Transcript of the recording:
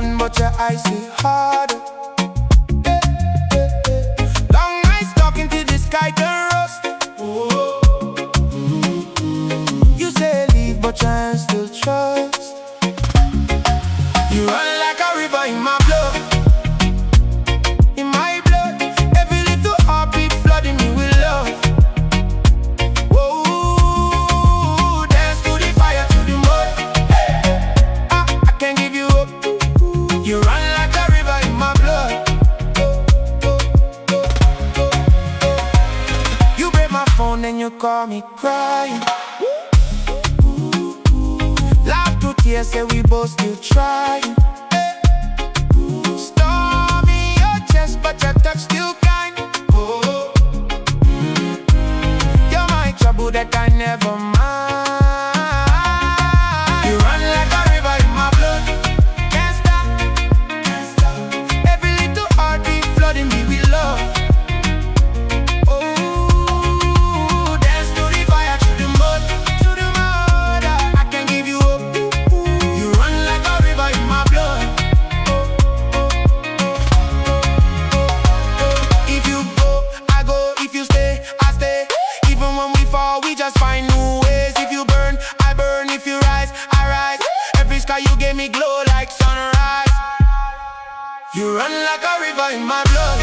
sun, but your eyes see harder. Long nights talking to the sky can rust. You say leave, but your hands still trust. You run like a river in my blood. In my blood, every little heartbeat flooding me with love. Whoa, dance to the fire, to the mud. I can't give you up. You run like a river in my blood. You break my phone and you call me crying. Laugh through tears, say we both still trying. Storm in your chest, but your touch still kind. Oh, you're my trouble that I never mind. You run like a river in my blood. Can't stop, can't stop. Every little heartbeat flooding me with love. Oh, dance to the fire, to the mud, to the mud. I can't give you up. You run like a river in my blood. If you go, I go. If you stay, I stay. Even when we fall, we just find new ways. If you burn, I burn. If you rise, I rise. Every sky you gave me glow like sunrise. You run like a river in my blood.